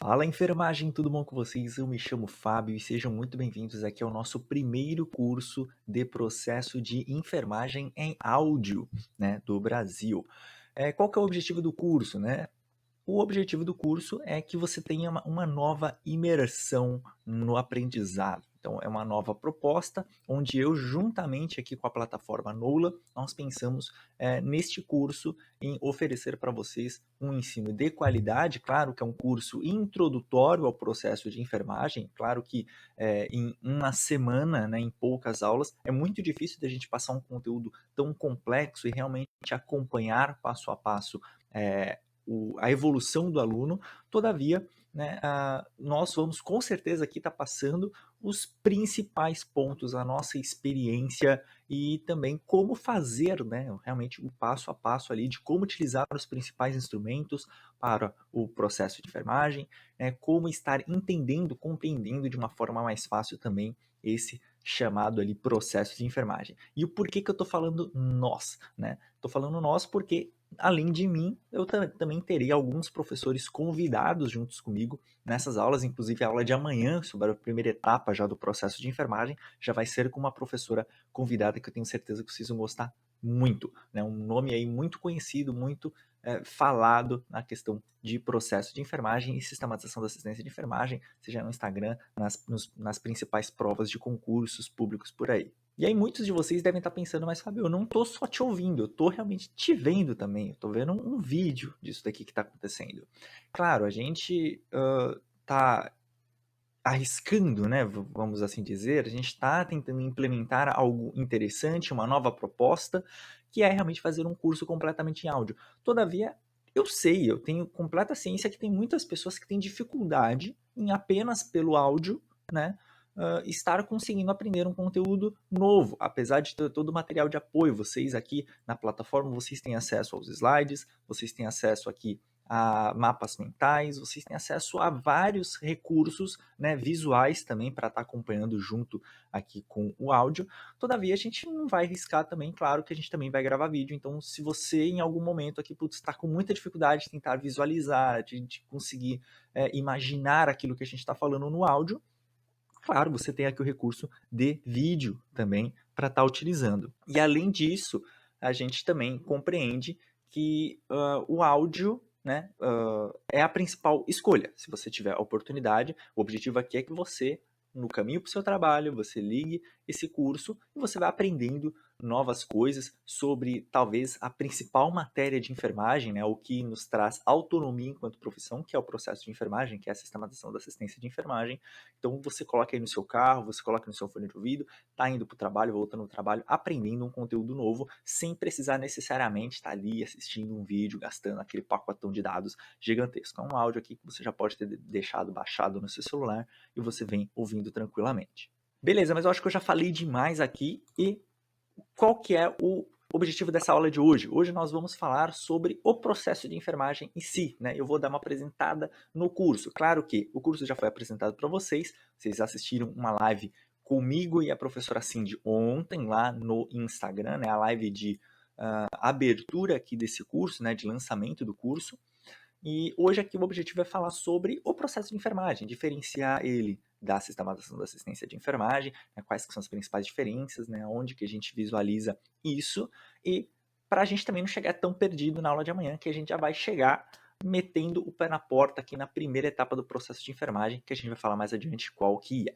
Fala enfermagem, tudo bom com vocês? Eu me chamo Fábio e sejam muito bem-vindos aqui ao nosso primeiro curso de processo de enfermagem em áudio, né, do Brasil. Qual que é o objetivo do curso, né? O objetivo do curso é que você tenha uma nova imersão no aprendizado. Então, é uma nova proposta, onde eu, juntamente aqui com a plataforma Noula, nós pensamos neste curso em oferecer para vocês um ensino de qualidade. Claro que é um curso introdutório ao processo de enfermagem. Claro que em uma semana, né, em poucas aulas, é muito difícil da gente passar um conteúdo tão complexo e realmente acompanhar passo a passo a evolução do aluno. Todavia, né, nós vamos com certeza aqui estar passando os principais pontos, a nossa experiência e também como fazer, né, realmente o passo a passo ali de como utilizar os principais instrumentos para o processo de enfermagem, né, como estar entendendo, compreendendo de uma forma mais fácil também esse chamado ali processo de enfermagem. E o porquê que eu estou falando nós, né? Estou falando nós porque além de mim, eu também terei alguns professores convidados juntos comigo nessas aulas, inclusive a aula de amanhã, sobre a primeira etapa já do processo de enfermagem, já vai ser com uma professora convidada que eu tenho certeza que vocês vão gostar muito, né? Um nome aí muito conhecido, muito falado na questão de processo de enfermagem e sistematização da assistência de enfermagem, seja no Instagram, nas principais provas de concursos públicos por aí. E aí muitos de vocês devem estar pensando, mas Fábio, eu não estou só te ouvindo, eu estou realmente te vendo também, eu estou vendo um vídeo disso daqui que está acontecendo. Claro, a gente está arriscando, né, vamos assim dizer, a gente está tentando implementar algo interessante, uma nova proposta, que é realmente fazer um curso completamente em áudio. Todavia, eu sei, eu tenho completa ciência que tem muitas pessoas que têm dificuldade em apenas pelo áudio, né, estar conseguindo aprender um conteúdo novo, apesar de ter todo o material de apoio. Vocês aqui na plataforma, vocês têm acesso aos slides, vocês têm acesso aqui a mapas mentais, vocês têm acesso a vários recursos, né, visuais também para estar acompanhando junto aqui com o áudio. Todavia, a gente não vai arriscar também, claro que a gente também vai gravar vídeo, então se você em algum momento aqui está com muita dificuldade de tentar visualizar, de conseguir imaginar aquilo que a gente está falando no áudio, claro, você tem aqui o recurso de vídeo também para estar utilizando. E além disso, a gente também compreende que o áudio, né, é a principal escolha. Se você tiver a oportunidade, o objetivo aqui é que você, no caminho para o seu trabalho, você ligue esse curso e você vai aprendendo novas coisas sobre talvez a principal matéria de enfermagem, né, o que nos traz autonomia enquanto profissão, que é o processo de enfermagem, que é a sistematização da assistência de enfermagem. Então você coloca aí no seu carro, você coloca no seu fone de ouvido, tá indo para o trabalho, voltando do trabalho, aprendendo um conteúdo novo, sem precisar necessariamente estar ali assistindo um vídeo, gastando aquele pacotão de dados gigantesco. É um áudio aqui que você já pode ter deixado baixado no seu celular e você vem ouvindo tranquilamente. Beleza, mas eu acho que eu já falei demais aqui e qual que é o objetivo dessa aula de hoje? Hoje nós vamos falar sobre o processo de enfermagem em si, né? Eu vou dar uma apresentada no curso. Claro que o curso já foi apresentado para vocês, vocês assistiram uma live comigo e a professora Cindy ontem lá no Instagram, né? A live de abertura aqui desse curso, né? De lançamento do curso. E hoje aqui o objetivo é falar sobre o processo de enfermagem, diferenciar ele da sistematização da assistência de enfermagem, né, quais que são as principais diferenças, né, onde que a gente visualiza isso, e para a gente também não chegar tão perdido na aula de amanhã, que a gente já vai chegar metendo o pé na porta aqui na primeira etapa do processo de enfermagem, que a gente vai falar mais adiante qual que é.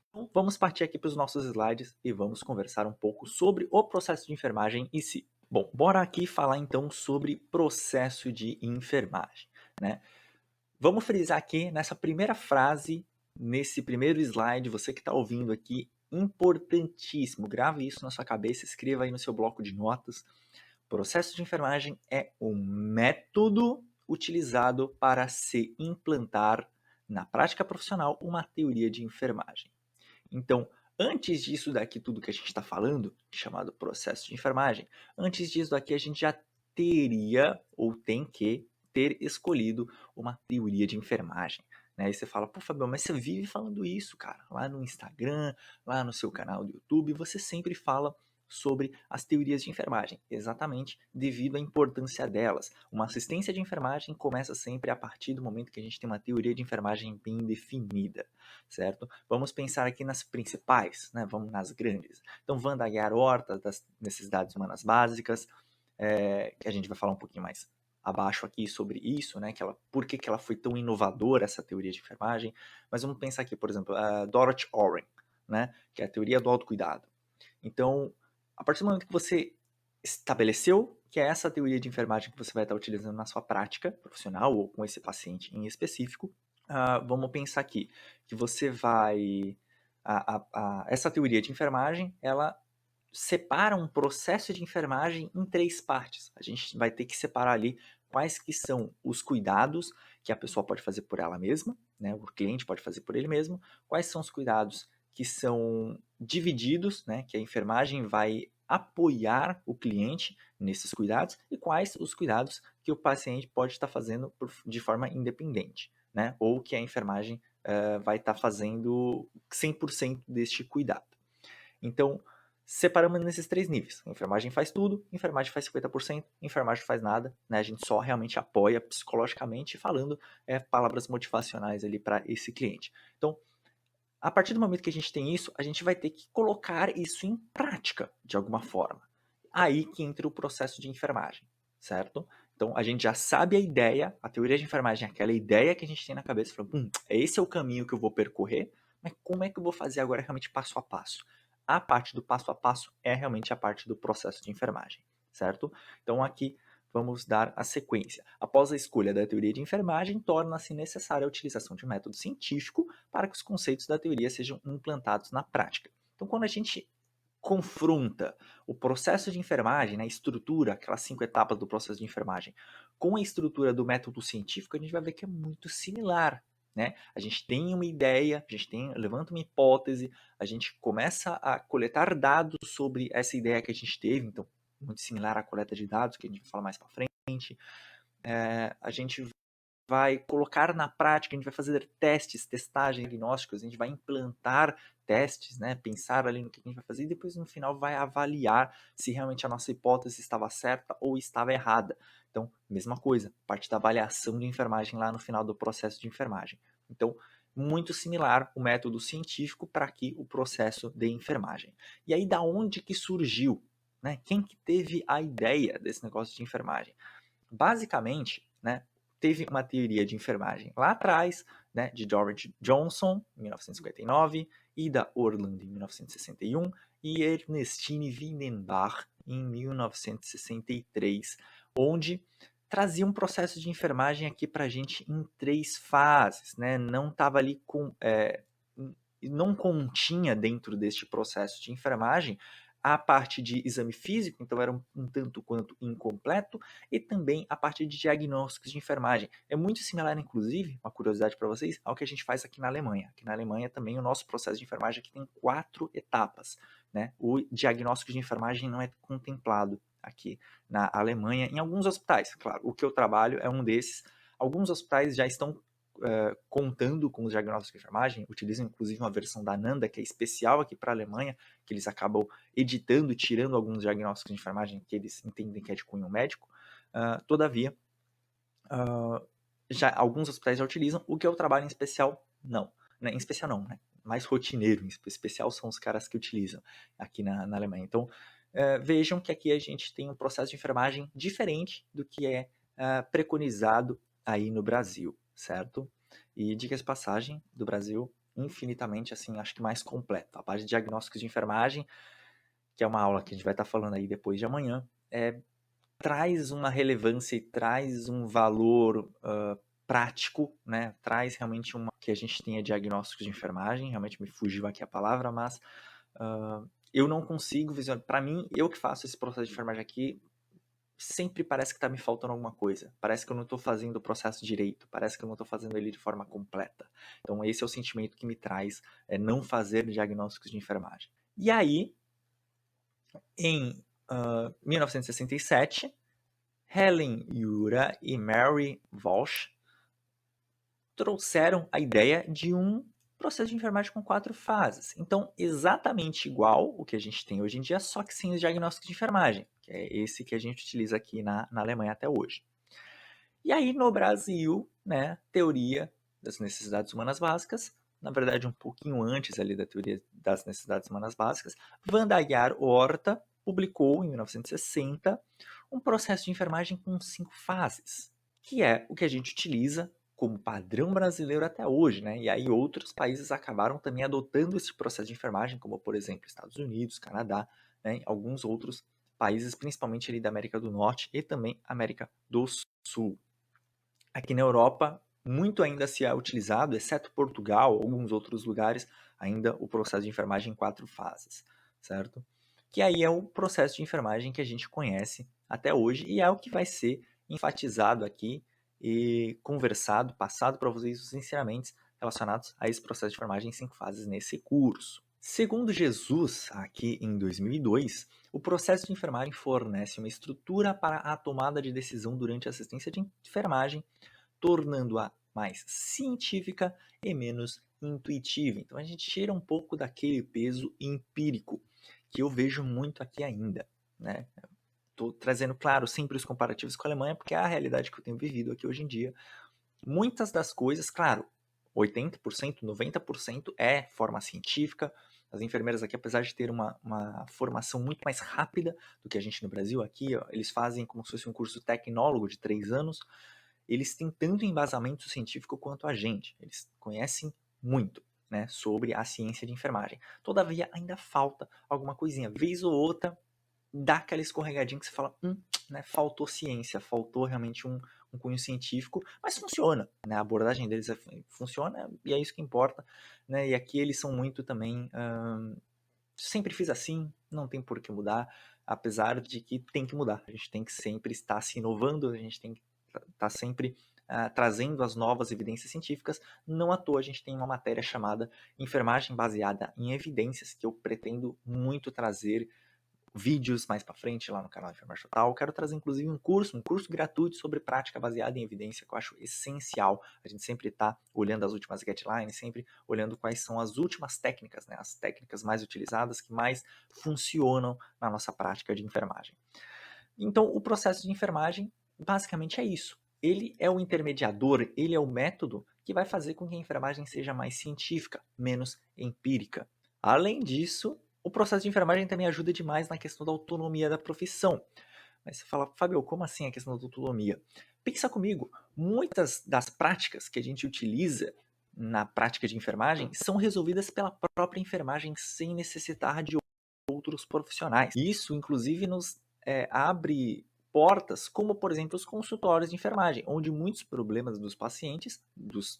Então, vamos partir aqui para os nossos slides e vamos conversar um pouco sobre o processo de enfermagem em si. Bom, bora aqui falar então sobre processo de enfermagem, né? Vamos frisar aqui nessa primeira frase, nesse primeiro slide, você que está ouvindo aqui, importantíssimo, grave isso na sua cabeça, escreva aí no seu bloco de notas. Processo de enfermagem é um método utilizado para se implantar na prática profissional uma teoria de enfermagem. Então, antes disso daqui, tudo que a gente está falando, chamado processo de enfermagem, antes disso daqui a gente já teria ou tem que ter escolhido uma teoria de enfermagem. Né? Aí você fala, pô, Fabião, mas você vive falando isso, cara. Lá no Instagram, lá no seu canal do YouTube, você sempre fala sobre as teorias de enfermagem, exatamente devido à importância delas. Uma assistência de enfermagem começa sempre a partir do momento que a gente tem uma teoria de enfermagem bem definida, certo? Vamos pensar aqui nas principais, né? Vamos nas grandes. Então, Wanda Guiar Horta, das necessidades humanas básicas, que a gente vai falar um pouquinho mais abaixo aqui sobre isso, né? Por que ela foi tão inovadora, essa teoria de enfermagem. Mas vamos pensar aqui, por exemplo, a Dorothy Oren, né? Que é a teoria do autocuidado. Então, a partir do momento que você estabeleceu que é essa teoria de enfermagem que você vai estar utilizando na sua prática profissional ou com esse paciente em específico, vamos pensar aqui que você vai... essa teoria de enfermagem, ela separa um processo de enfermagem em 3 partes. A gente vai ter que separar ali quais que são os cuidados que a pessoa pode fazer por ela mesma, né? O cliente pode fazer por ele mesmo, quais são os cuidados que são divididos, né? Que a enfermagem vai apoiar o cliente nesses cuidados e quais os cuidados que o paciente pode estar fazendo de forma independente, né? Ou que a enfermagem vai estar fazendo 100% deste cuidado. Então, separamos nesses 3 níveis. A enfermagem faz tudo, a enfermagem faz 50%, a enfermagem faz nada, né? A gente só realmente apoia psicologicamente, falando palavras motivacionais ali para esse cliente. Então, a partir do momento que a gente tem isso, a gente vai ter que colocar isso em prática, de alguma forma. Aí que entra o processo de enfermagem, certo? Então, a gente já sabe a ideia, a teoria de enfermagem é aquela ideia que a gente tem na cabeça, falando, esse é o caminho que eu vou percorrer, mas como é que eu vou fazer agora realmente passo a passo? A parte do passo a passo é realmente a parte do processo de enfermagem, certo? Então, aqui vamos dar a sequência. Após a escolha da teoria de enfermagem, torna-se necessária a utilização de um método científico para que os conceitos da teoria sejam implantados na prática. Então, quando a gente confronta o processo de enfermagem, né, a estrutura, aquelas 5 etapas do processo de enfermagem, com a estrutura do método científico, a gente vai ver que é muito similar. Né? A gente tem uma ideia, levanta uma hipótese, a gente começa a coletar dados sobre essa ideia que a gente teve, então, muito similar à coleta de dados, que a gente vai falar mais para frente. A gente vai colocar na prática, a gente vai fazer testes, testagens, diagnósticos, a gente vai implantar testes, né? Pensar ali no que a gente vai fazer e depois no final vai avaliar se realmente a nossa hipótese estava certa ou estava errada. Então, mesma coisa, parte da avaliação de enfermagem lá no final do processo de enfermagem. Então, muito similar o método científico para aqui o processo de enfermagem. E aí, da onde que surgiu? Né? Quem que teve a ideia desse negócio de enfermagem? Basicamente, né, teve uma teoria de enfermagem lá atrás, né, de George Johnson, em 1959, Ida Orland, em 1961, e Ernestine Widenbach, em 1963, onde trazia um processo de enfermagem aqui para a gente em 3 fases, né? Não estava ali não continha dentro deste processo de enfermagem a parte de exame físico, então era um tanto quanto incompleto, e também a parte de diagnósticos de enfermagem. É muito similar, inclusive, uma curiosidade para vocês, ao que a gente faz aqui na Alemanha. Aqui na Alemanha também o nosso processo de enfermagem aqui tem 4 etapas. Né? O diagnóstico de enfermagem não é contemplado aqui na Alemanha, em alguns hospitais. Claro, o que eu trabalho é um desses. Alguns hospitais já estão contando com os diagnósticos de enfermagem, utilizam inclusive uma versão da Nanda, que é especial aqui para a Alemanha, que eles acabam editando, tirando alguns diagnósticos de enfermagem que eles entendem que é de cunho médico. Todavia, já alguns hospitais já utilizam, o que eu trabalho em especial, não. Né? Em especial não, né? Mais rotineiro, em especial são os caras que utilizam aqui na Alemanha. Então, vejam que aqui a gente tem um processo de enfermagem diferente do que é preconizado aí no Brasil, certo? E diga de passagem, do Brasil, infinitamente, assim, acho que mais completo. A parte de diagnósticos de enfermagem, que é uma aula que a gente vai estar falando aí depois de amanhã, traz uma relevância e traz um valor prático, né? Traz realmente que a gente tenha diagnósticos de enfermagem, realmente me fugiu aqui a palavra, mas eu não consigo visualizar. Para mim, eu que faço esse processo de enfermagem aqui, sempre parece que está me faltando alguma coisa. Parece que eu não estou fazendo o processo direito. Parece que eu não estou fazendo ele de forma completa. Então, esse é o sentimento que me traz não fazer diagnósticos de enfermagem. E aí, em 1967, Helen Ura e Mary Walsh trouxeram a ideia de um processo de enfermagem com 4 fases. Então, exatamente igual o que a gente tem hoje em dia, só que sem os diagnósticos de enfermagem, que é esse que a gente utiliza aqui na Alemanha até hoje. E aí, no Brasil, né, teoria das necessidades humanas básicas, na verdade, um pouquinho antes ali da teoria das necessidades humanas básicas, Wanda Aguiar Horta publicou, em 1960, um processo de enfermagem com 5 fases, que é o que a gente utiliza como padrão brasileiro até hoje, né? E aí outros países acabaram também adotando esse processo de enfermagem, como, por exemplo, Estados Unidos, Canadá, né? Alguns outros países, principalmente ali da América do Norte e também América do Sul. Aqui na Europa, muito ainda se é utilizado, exceto Portugal, alguns outros lugares, ainda o processo de enfermagem em 4 fases, certo? Que aí é o processo de enfermagem que a gente conhece até hoje e é o que vai ser enfatizado aqui e conversado, passado para vocês os ensinamentos relacionados a esse processo de enfermagem em 5 fases nesse curso. Segundo Jesus, aqui em 2002, o processo de enfermagem fornece uma estrutura para a tomada de decisão durante a assistência de enfermagem, tornando-a mais científica e menos intuitiva. Então a gente tira um pouco daquele peso empírico que eu vejo muito aqui ainda, né? Estou trazendo, claro, sempre os comparativos com a Alemanha, porque é a realidade que eu tenho vivido aqui hoje em dia. Muitas das coisas, claro, 80%, 90% é forma científica. As enfermeiras aqui, apesar de ter uma formação muito mais rápida do que a gente no Brasil, aqui ó, eles fazem como se fosse um curso tecnólogo de 3 anos, eles têm tanto embasamento científico quanto a gente. Eles conhecem muito, né, sobre a ciência de enfermagem. Todavia, ainda falta alguma coisinha. Vez ou outra, dá aquela escorregadinha que você fala, né, faltou ciência, faltou realmente um cunho científico, mas funciona, né, a abordagem deles funciona e é isso que importa, né, e aqui eles são muito também, sempre fiz assim, não tem por que mudar, apesar de que tem que mudar, a gente tem que sempre estar se inovando, a gente tem que estar sempre trazendo as novas evidências científicas. Não à toa a gente tem uma matéria chamada Enfermagem Baseada em Evidências, que eu pretendo muito trazer vídeos mais para frente lá no canal Enfermagem Total. Eu quero trazer inclusive um curso gratuito sobre prática baseada em evidência, que eu acho essencial. A gente sempre está olhando as últimas guidelines, sempre olhando quais são as últimas técnicas, né? As técnicas mais utilizadas, que mais funcionam na nossa prática de enfermagem. Então, o processo de enfermagem basicamente é isso. Ele é o intermediador, ele é o método que vai fazer com que a enfermagem seja mais científica, menos empírica. Além disso, o processo de enfermagem também ajuda demais na questão da autonomia da profissão. Mas você fala, Fábio, como assim a questão da autonomia? Pensa comigo, muitas das práticas que a gente utiliza na prática de enfermagem são resolvidas pela própria enfermagem sem necessitar de outros profissionais. Isso, inclusive, nos abre portas, como por exemplo os consultórios de enfermagem, onde muitos problemas dos pacientes, dos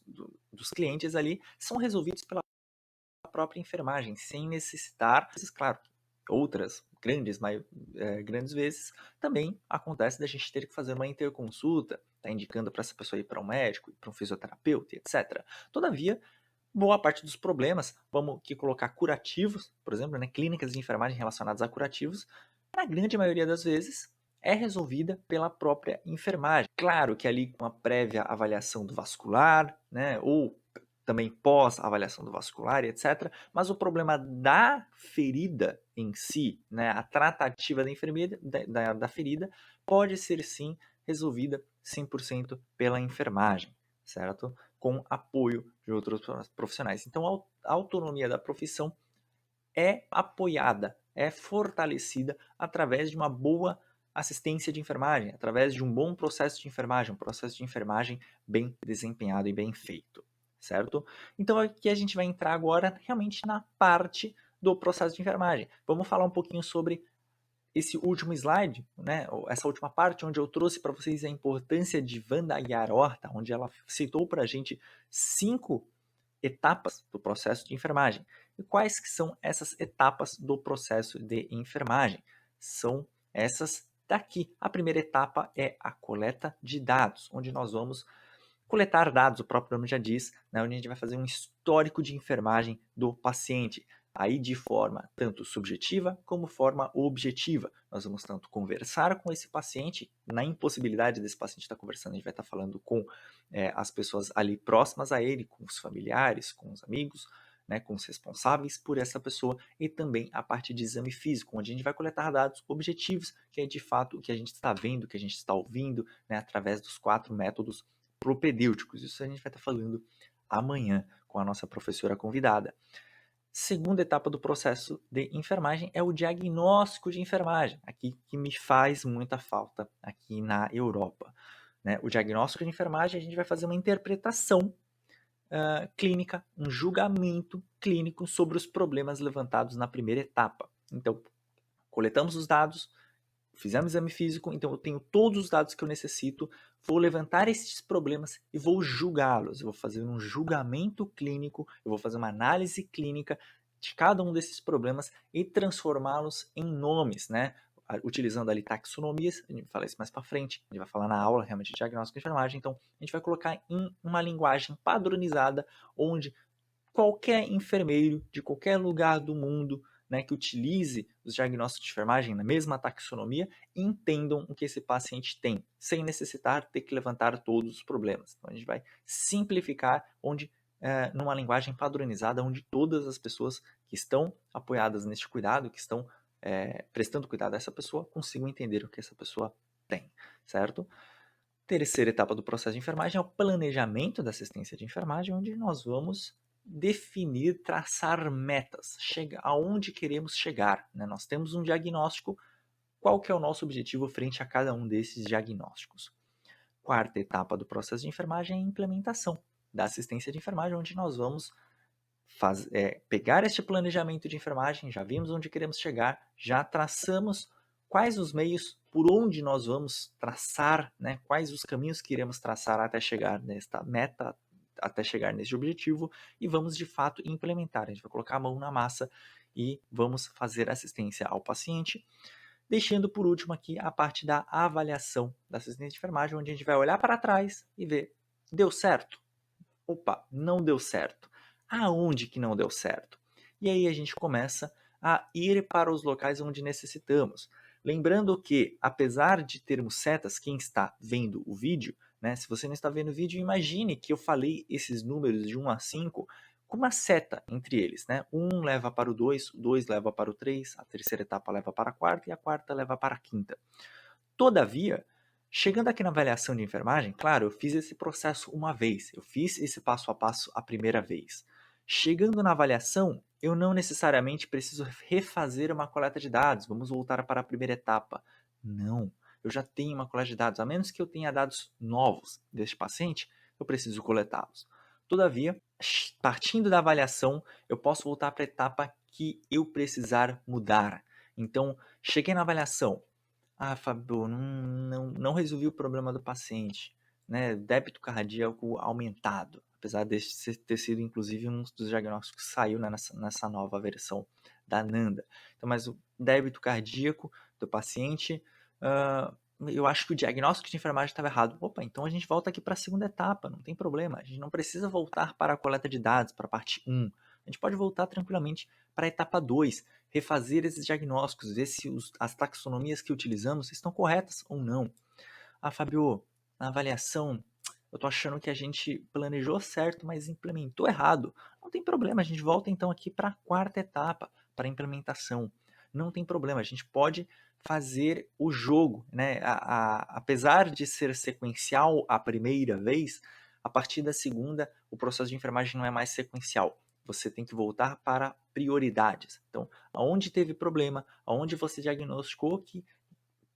clientes ali, são resolvidos pela própria enfermagem, sem necessitar, claro, outras grandes vezes, também acontece da gente ter que fazer uma interconsulta, tá indicando para essa pessoa ir para um médico, para um fisioterapeuta, etc. Todavia, boa parte dos problemas, vamos aqui colocar curativos, por exemplo, né, clínicas de enfermagem relacionadas a curativos, na grande maioria das vezes, é resolvida pela própria enfermagem. Claro que ali com a prévia avaliação do vascular, né, ou também pós-avaliação do vascular, etc. Mas o problema da ferida em si, né, a tratativa da enfermeira, da ferida, pode ser sim resolvida 100% pela enfermagem, certo? Com apoio de outros profissionais. Então, a autonomia da profissão é apoiada, é fortalecida através de uma boa assistência de enfermagem, através de um bom processo de enfermagem, um processo de enfermagem bem desempenhado e bem feito, certo? Então aqui a gente vai entrar agora realmente na parte do processo de enfermagem. Vamos falar um pouquinho sobre esse último slide, né, essa última parte, onde eu trouxe para vocês a importância de Wanda Aguiar Horta, onde ela citou para a gente 5 etapas do processo de enfermagem. E quais que são essas etapas do processo de enfermagem? São essas daqui. A primeira etapa é a coleta de dados, onde nós vamos coletar dados, o próprio nome já diz, né, onde a gente vai fazer um histórico de enfermagem do paciente. aí de forma tanto subjetiva como forma objetiva. Nós vamos tanto conversar com esse paciente, na impossibilidade desse paciente estar conversando, a gente vai estar falando com as pessoas ali próximas a ele, com os familiares, com os amigos, né, com os responsáveis por essa pessoa, e também a parte de exame físico, onde a gente vai coletar dados objetivos, que é de fato o que a gente está vendo, o que a gente está ouvindo, né, através dos 4 métodos propedêuticos. Isso a gente vai estar falando amanhã com a nossa professora convidada. Segunda etapa do processo de enfermagem é o diagnóstico de enfermagem, aqui que me faz muita falta aqui na Europa, né? O diagnóstico de enfermagem, a gente vai fazer uma interpretação clínica, um julgamento clínico sobre os problemas levantados na primeira etapa. Então, coletamos os dados, fizemos exame físico, então eu tenho todos os dados que eu necessito, vou levantar esses problemas e vou julgá-los. Eu vou fazer um julgamento clínico, eu vou fazer uma análise clínica de cada um desses problemas e transformá-los em nomes, né? Utilizando ali taxonomias, a gente vai falar isso mais para frente, a gente vai falar na aula realmente de diagnóstico e enfermagem, então a gente vai colocar em uma linguagem padronizada, onde qualquer enfermeiro de qualquer lugar do mundo, né, que utilize os diagnósticos de enfermagem na mesma taxonomia, entendam o que esse paciente tem, sem necessitar ter que levantar todos os problemas. Então a gente vai simplificar numa linguagem padronizada, onde todas as pessoas que estão apoiadas neste cuidado, que estão prestando cuidado a essa pessoa, consigam entender o que essa pessoa tem, certo? Terceira etapa do processo de enfermagem é o planejamento da assistência de enfermagem, onde nós vamos definir, traçar metas, aonde queremos chegar, né? Nós temos um diagnóstico, qual que é o nosso objetivo frente a cada um desses diagnósticos. Quarta etapa do processo de enfermagem é a implementação da assistência de enfermagem, onde nós vamos pegar este planejamento de enfermagem, já vimos onde queremos chegar, já traçamos quais os meios por onde nós vamos traçar, né, quais os caminhos que iremos traçar até chegar nesta meta, até chegar neste objetivo, e vamos de fato implementar. A gente vai colocar a mão na massa e vamos fazer assistência ao paciente, deixando por último aqui a parte da avaliação da assistência de enfermagem, onde a gente vai olhar para trás e ver, deu certo? Opa, não deu certo. Aonde que não deu certo? E aí a gente começa a ir para os locais onde necessitamos. Lembrando que, apesar de termos setas, quem está vendo o vídeo, né, se você não está vendo o vídeo, imagine que eu falei esses números de 1 a 5 com uma seta entre eles. Né? 1 leva para o 2, o 2 leva para o 3, a terceira etapa leva para a quarta e a quarta leva para a quinta. Todavia, chegando aqui na avaliação de enfermagem, claro, eu fiz esse processo uma vez, eu fiz esse passo a passo a primeira vez. Chegando na avaliação, eu não necessariamente preciso refazer uma coleta de dados, vamos voltar para a primeira etapa. Não, eu já tenho uma coleta de dados, a menos que eu tenha dados novos deste paciente, eu preciso coletá-los. Todavia, partindo da avaliação, eu posso voltar para a etapa que eu precisar mudar. Então, cheguei na avaliação, Fábio, não resolvi o problema do paciente, né? Débito cardíaco aumentado, apesar de ter sido, inclusive, um dos diagnósticos que saiu, né, nessa nova versão da Nanda. Então, mas o débito cardíaco do paciente, eu acho que o diagnóstico de enfermagem estava errado. Opa, então a gente volta aqui para a segunda etapa, não tem problema. A gente não precisa voltar para a coleta de dados, para a parte 1. A gente pode voltar tranquilamente para a etapa 2, refazer esses diagnósticos, ver se as taxonomias que utilizamos estão corretas ou não. Fábio, na avaliação, eu estou achando que a gente planejou certo, mas implementou errado. Não tem problema, a gente volta então aqui para a quarta etapa, para a implementação. Não tem problema, a gente pode fazer o jogo, né? Apesar de ser sequencial a primeira vez, a partir da segunda, o processo de enfermagem não é mais sequencial. Você tem que voltar para prioridades. Então, aonde teve problema, aonde você diagnosticou que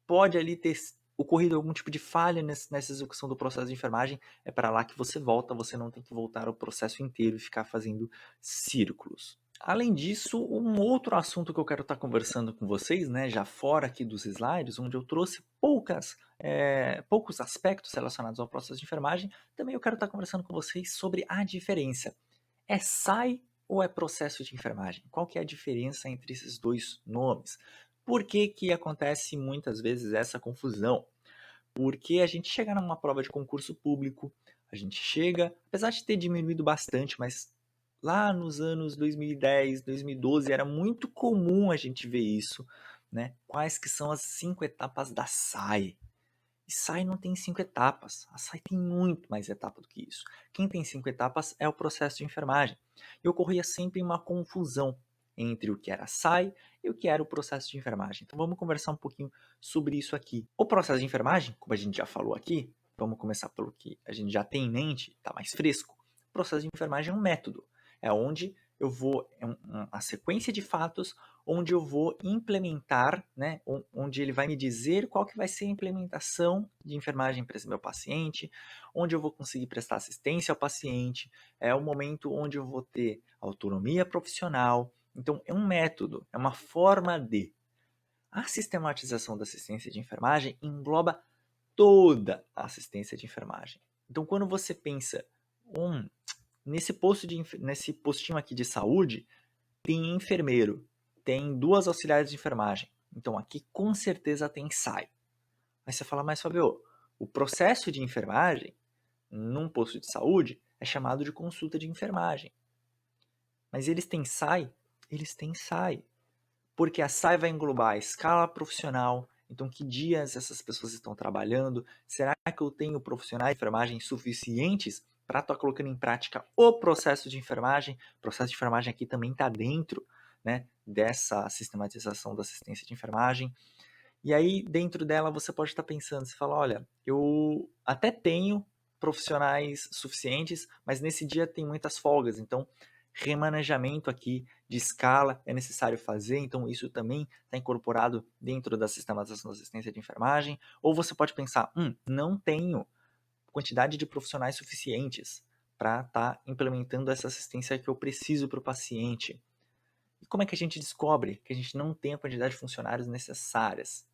pode ali ter ocorrido algum tipo de falha nessa execução do processo de enfermagem, é para lá que você volta, você não tem que voltar ao processo inteiro e ficar fazendo círculos. Além disso, um outro assunto que eu quero estar conversando com vocês, né, já fora aqui dos slides, onde eu trouxe poucos aspectos relacionados ao processo de enfermagem, também eu quero estar conversando com vocês sobre a diferença. É SAI ou é processo de enfermagem? Qual que é a diferença entre esses dois nomes? Por que que acontece muitas vezes essa confusão? Porque a gente chega numa prova de concurso público, a gente chega, apesar de ter diminuído bastante, mas lá nos anos 2010, 2012, era muito comum a gente ver isso, né? Quais que são as 5 etapas da SAI? E SAI não tem 5 etapas, a SAI tem muito mais etapas do que isso. Quem tem 5 etapas é o processo de enfermagem. E ocorria sempre uma confusão entre o que era a SAI e o que era o processo de enfermagem. Então vamos conversar um pouquinho sobre isso aqui. O processo de enfermagem, como a gente já falou aqui, vamos começar pelo que a gente já tem em mente, está mais fresco. O processo de enfermagem é um método, é onde eu vou, uma sequência de fatos onde eu vou implementar, né, onde ele vai me dizer qual que vai ser a implementação de enfermagem para esse meu paciente, onde eu vou conseguir prestar assistência ao paciente, é o momento onde eu vou ter autonomia profissional. Então, é um método, é uma forma de. A sistematização da assistência de enfermagem engloba toda a assistência de enfermagem. Então, quando você pensa, nesse postinho aqui de saúde, tem enfermeiro, tem 2 auxiliares de enfermagem. Então aqui com certeza tem SAI. Aí você fala, mas Fabio, o processo de enfermagem num posto de saúde é chamado de consulta de enfermagem. Mas eles têm SAI? Eles têm SAI. Porque a SAI vai englobar a escala profissional, então que dias essas pessoas estão trabalhando, será que eu tenho profissionais de enfermagem suficientes para estar colocando em prática o processo de enfermagem? O processo de enfermagem aqui também está dentro, né, dessa sistematização da assistência de enfermagem. E aí, dentro dela, você pode estar pensando, você fala, olha, eu até tenho profissionais suficientes, mas nesse dia tem muitas folgas, então remanejamento aqui de escala é necessário fazer, então isso também está incorporado dentro da sistematização da assistência de enfermagem. Ou você pode pensar, não tenho quantidade de profissionais suficientes para estar implementando essa assistência que eu preciso para o paciente. E como é que a gente descobre que a gente não tem a quantidade de funcionários necessárias?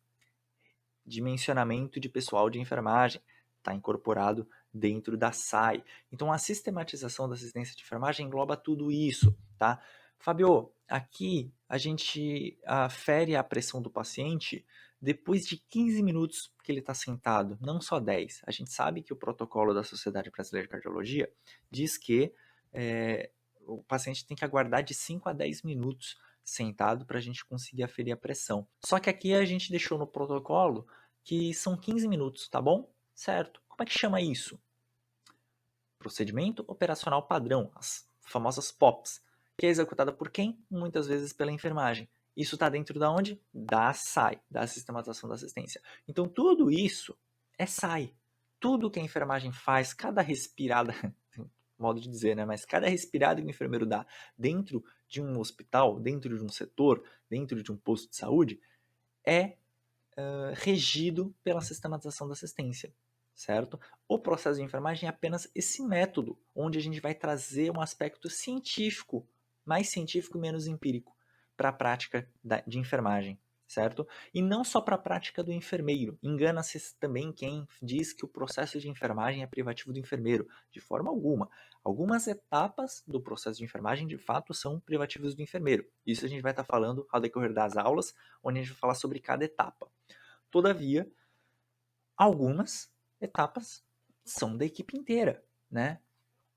Dimensionamento de pessoal de enfermagem está incorporado dentro da SAI. Então, a sistematização da assistência de enfermagem engloba tudo isso, tá? Fabio, aqui a gente afere a pressão do paciente depois de 15 minutos que ele está sentado, não só 10. A gente sabe que o protocolo da Sociedade Brasileira de Cardiologia diz que o paciente tem que aguardar de 5 a 10 minutos sentado para a gente conseguir aferir a pressão. Só que aqui a gente deixou no protocolo que são 15 minutos, tá bom? Certo. Como é que chama isso? Procedimento operacional padrão, as famosas POPs, que é executada por quem? Muitas vezes pela enfermagem. Isso está dentro da onde? Da SAI, da sistematização da assistência. Então tudo isso é SAI. Tudo que a enfermagem faz, cada respirada, modo de dizer, né? Mas cada respirada que o enfermeiro dá dentro de um hospital, dentro de um setor, dentro de um posto de saúde, é regido pela sistematização da assistência, certo? O processo de enfermagem é apenas esse método, onde a gente vai trazer um aspecto científico, mais científico e menos empírico, para a prática de enfermagem, certo? E não só para a prática do enfermeiro. Engana-se também quem diz que o processo de enfermagem é privativo do enfermeiro. De forma alguma. Algumas etapas do processo de enfermagem, de fato, são privativas do enfermeiro. Isso a gente vai estar falando ao decorrer das aulas, onde a gente vai falar sobre cada etapa. Todavia, algumas etapas são da equipe inteira, né?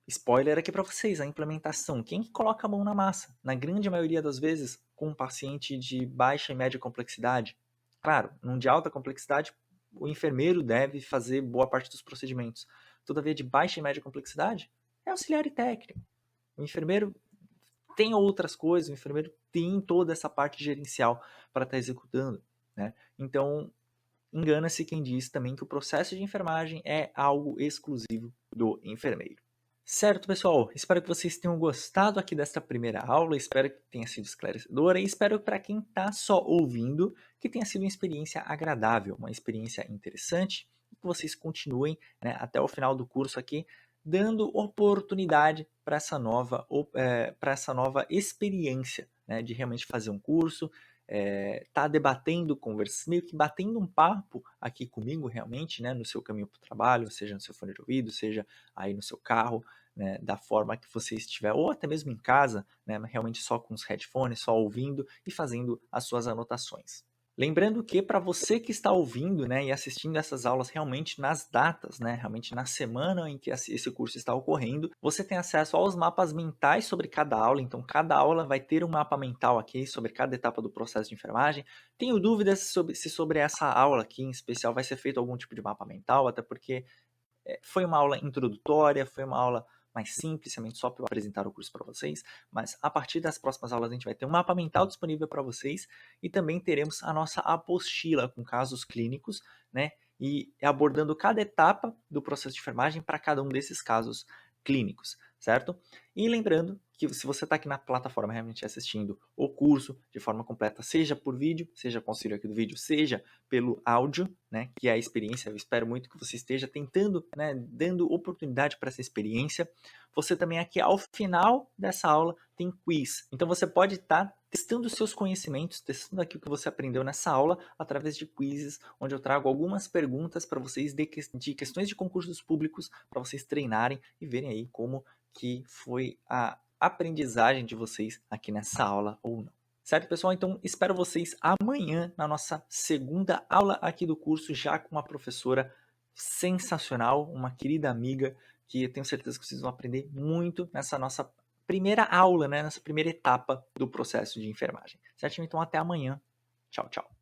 Spoiler aqui para vocês, a implementação. Quem coloca a mão na massa? Na grande maioria das vezes, com um paciente de baixa e média complexidade. Claro, num de alta complexidade, o enfermeiro deve fazer boa parte dos procedimentos. Todavia, de baixa e média complexidade, é auxiliar e técnico. O enfermeiro tem outras coisas, o enfermeiro tem toda essa parte gerencial para estar executando, né? Então, engana-se quem diz também que o processo de enfermagem é algo exclusivo do enfermeiro. Certo, pessoal? Espero que vocês tenham gostado aqui desta primeira aula, espero que tenha sido esclarecedora e espero para quem está só ouvindo que tenha sido uma experiência agradável, uma experiência interessante e que vocês continuem, né, até o final do curso aqui, dando oportunidade para essa nova experiência, né, de realmente fazer um curso, tá debatendo, conversando, meio que batendo um papo aqui comigo realmente, né, no seu caminho para o trabalho, seja no seu fone de ouvido, seja aí no seu carro, né, da forma que você estiver, ou até mesmo em casa, né, realmente só com os headphones, só ouvindo e fazendo as suas anotações. Lembrando que para você que está ouvindo, né, e assistindo essas aulas realmente nas datas, né, realmente na semana em que esse curso está ocorrendo, você tem acesso aos mapas mentais sobre cada aula, então cada aula vai ter um mapa mental aqui sobre cada etapa do processo de enfermagem. Tenho dúvidas se sobre essa aula aqui em especial vai ser feito algum tipo de mapa mental, até porque foi uma aula introdutória, foi uma aula mais simples, realmente só para eu apresentar o curso para vocês, mas a partir das próximas aulas a gente vai ter um mapa mental disponível para vocês e também teremos a nossa apostila com casos clínicos, né? E abordando cada etapa do processo de enfermagem para cada um desses casos clínicos, certo? E lembrando que se você está aqui na plataforma realmente assistindo o curso de forma completa, seja por vídeo, seja com auxílio aqui do vídeo, seja pelo áudio, né, que é a experiência, eu espero muito que você esteja tentando, né, dando oportunidade para essa experiência. Você também aqui ao final dessa aula tem quiz, então você pode estar testando seus conhecimentos, testando aqui o que você aprendeu nessa aula através de quizzes, onde eu trago algumas perguntas para vocês de questões de concursos públicos, para vocês treinarem e verem aí como que foi a aprendizagem de vocês aqui nessa aula ou não. Certo, pessoal? Então, espero vocês amanhã na nossa segunda aula aqui do curso, já com uma professora sensacional, uma querida amiga, que eu tenho certeza que vocês vão aprender muito nessa nossa primeira aula, né? Nessa primeira etapa do processo de enfermagem. Certo? Então, até amanhã. Tchau, tchau.